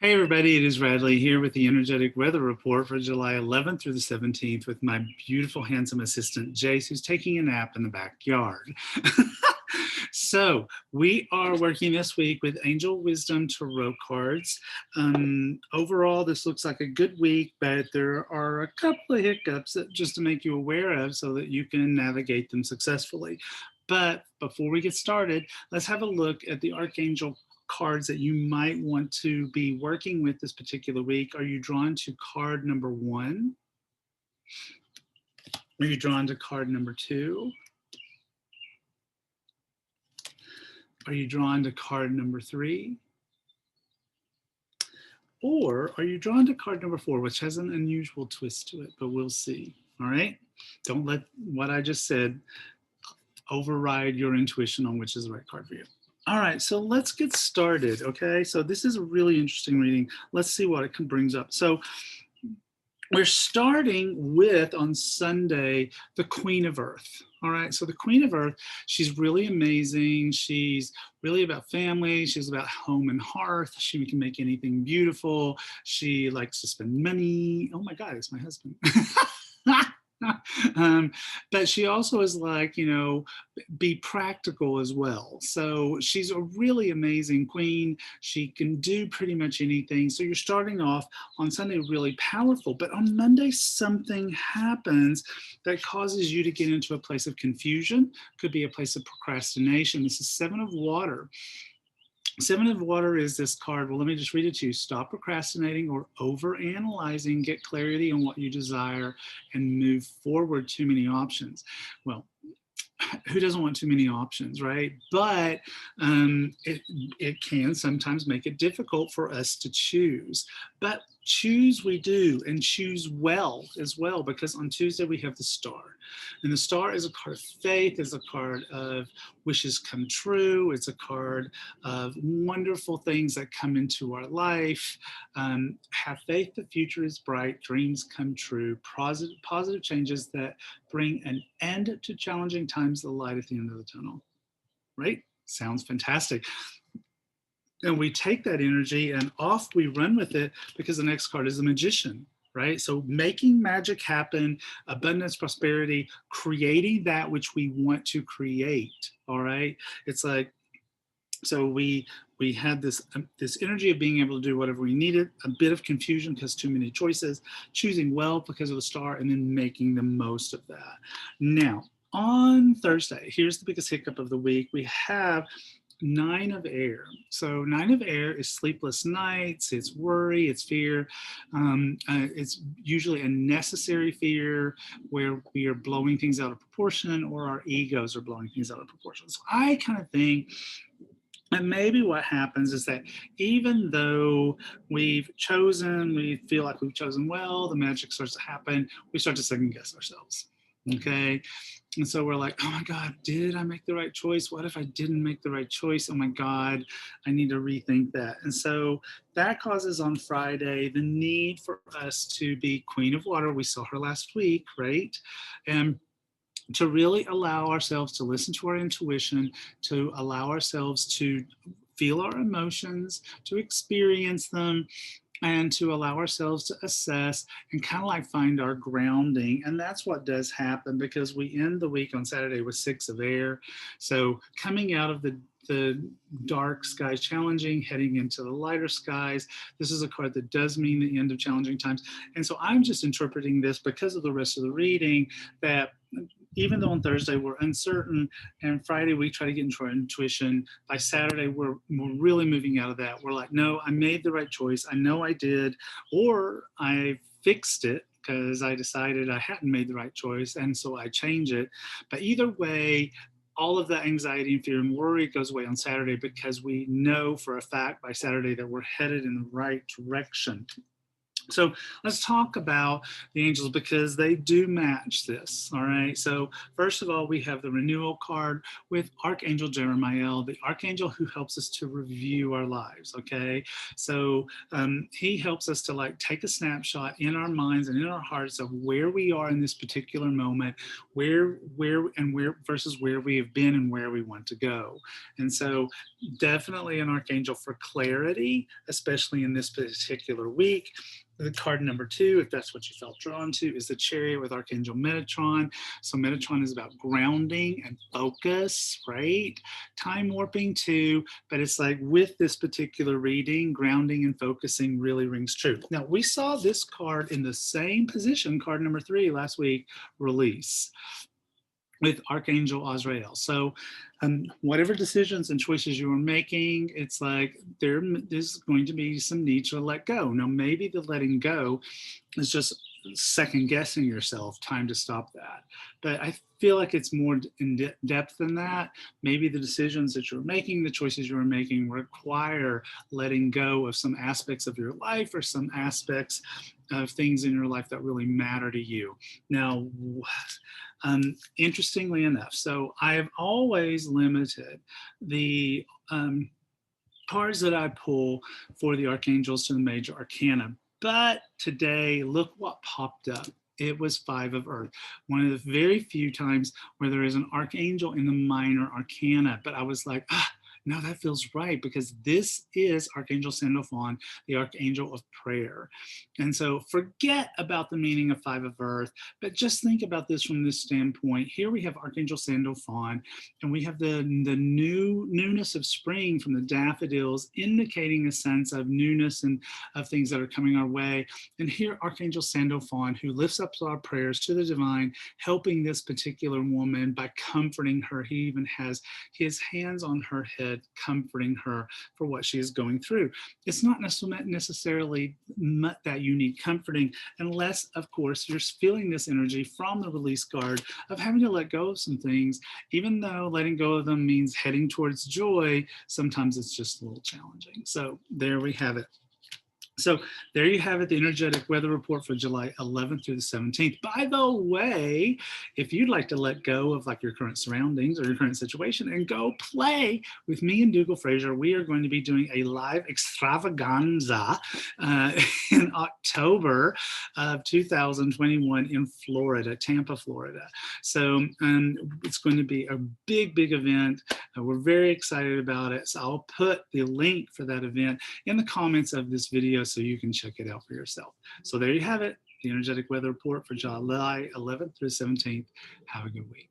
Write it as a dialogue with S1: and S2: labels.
S1: Hey everybody, it is Radley here with the energetic weather report for July 11th through the 17th with my beautiful, handsome assistant Jace, who's taking a nap in the backyard. So we are working this week with Angel Wisdom Tarot cards. Overall, this looks like a good week, but there are a couple of hiccups that just to make you aware of so that you can navigate them successfully. But before we get started, let's have a look at the Archangel cards that you might want to be working with this particular week. Are you drawn to card number 1? Are you drawn to card number 2? Are you drawn to card number 3? Or are you drawn to card number 4, which has an unusual twist to it, but we'll see. All right? Don't let what I just said override your intuition on which is the right card for you. All right, so let's get started, okay? So this is a really interesting reading. Let's see what it brings up. So we're starting with, on Sunday, the Queen of Earth. All right, so the Queen of Earth, she's really amazing. She's really about family. She's about home and hearth. She can make anything beautiful. She likes to spend money. Oh my God, it's my husband. But she also is like, be practical as well. So she's a really amazing queen. She can do pretty much anything. So you're starting off on Sunday really powerful, but on Monday, something happens that causes you to get into a place of confusion. Could be a place of procrastination. This is 7 of Water. 7 of Water is this card. Well, let me just read it to you. Stop procrastinating or over-analyzing. Get clarity on what you desire and move forward. Too many options. Well, who doesn't want too many options, right? But it can sometimes make it difficult for us to choose. But choose we do, and choose well as well, because on Tuesday we have the Star. And the Star is a card of faith, is a card of wishes come true. It's a card of wonderful things that come into our life. Have faith, the future is bright, dreams come true, positive changes that bring an end to challenging times, the light at the end of the tunnel, right? Sounds fantastic. And we take that energy and off we run with it, because the next card is the Magician, right? So making magic happen, abundance, prosperity, creating that which we want to create, all right? It's like, so we had this energy of being able to do whatever we needed, a bit of confusion because too many choices, choosing well because of the Star, and then making the most of that. Now, on Thursday, here's the biggest hiccup of the week. We have 9 of Air. So 9 of Air is sleepless nights, it's worry, it's fear. It's usually a necessary fear where we are blowing things out of proportion, or our egos are blowing things out of proportion. So I kind of think, and maybe what happens is that even though we feel like we've chosen well, the magic starts to happen, we start to second guess ourselves. Okay. And so we're like, oh my God, did I make the right choice? What if I didn't make the right choice? Oh my God, I need to rethink that. And so that causes on Friday the need for us to be Queen of Water. We saw her last week, right? And to really allow ourselves to listen to our intuition, to allow ourselves to feel our emotions, to experience them, and to allow ourselves to assess and kind of like find our grounding. And that's what does happen, because we end the week on Saturday with 6 of Air. So coming out of the dark skies, challenging, heading into the lighter skies. This is a card that does mean the end of challenging times. And so I'm just interpreting this, because of the rest of the reading, that even though on Thursday we're uncertain, and Friday we try to get into our intuition, by Saturday we're really moving out of that. We're like, no, I made the right choice. I know I did, or I fixed it because I decided I hadn't made the right choice, and so I change it. But either way, all of that anxiety and fear and worry goes away on Saturday, because we know for a fact by Saturday that we're headed in the right direction. So let's talk about the angels because they do match this. All right. So, first of all, we have the renewal card with Archangel Jeremiah, the archangel who helps us to review our lives. Okay. So, he helps us to like take a snapshot in our minds and in our hearts of where we are in this particular moment, where versus where we have been and where we want to go. And so, definitely an archangel for clarity, especially in this particular week. The card number two, if that's what you felt drawn to, is the Chariot with Archangel Metatron. So Metatron is about grounding and focus, right? Time warping too, but it's like with this particular reading, grounding and focusing really rings true. Now, we saw this card in the same position, card number three last week, release with Archangel Azrael. So, whatever decisions and choices you are making, it's like there's going to be some need to let go. Now, maybe the letting go is just second guessing yourself, time to stop that. But I feel like it's more in depth than that. Maybe the decisions that you're making, the choices you're making require letting go of some aspects of your life or some aspects of things in your life that really matter to you. Now, interestingly enough, so I have always limited the cards that I pull for the archangels to the major arcana. But today, look what popped up. It was Five of Earth, one of the very few times where there is an archangel in the minor arcana. But I was like, no, that feels right because this is Archangel Sandalphon, the archangel of prayer. And so forget about the meaning of Five of Earth, but just think about this from this standpoint. Here we have Archangel Sandalphon, and we have the newness of spring from the daffodils, indicating a sense of newness and of things that are coming our way. And here, Archangel Sandalphon, who lifts up our prayers to the divine, helping this particular woman by comforting her. He even has his hands on her head, comforting her for what she is going through. It's not necessarily that you need comforting, unless, of course, you're feeling this energy from the release card of having to let go of some things. Even though letting go of them means heading towards joy, sometimes it's just a little challenging. So there we have it. So there you have it, the energetic weather report for July 11th through the 17th. By the way, if you'd like to let go of like your current surroundings or your current situation and go play with me and Dougal Fraser, we are going to be doing a live extravaganza in October of 2021 in Florida, Tampa, Florida. So it's going to be a big, big event. We're very excited about it. So I'll put the link for that event in the comments of this video so you can check it out for yourself. So there you have it, the energetic weather report for July 11th through 17th. Have a good week.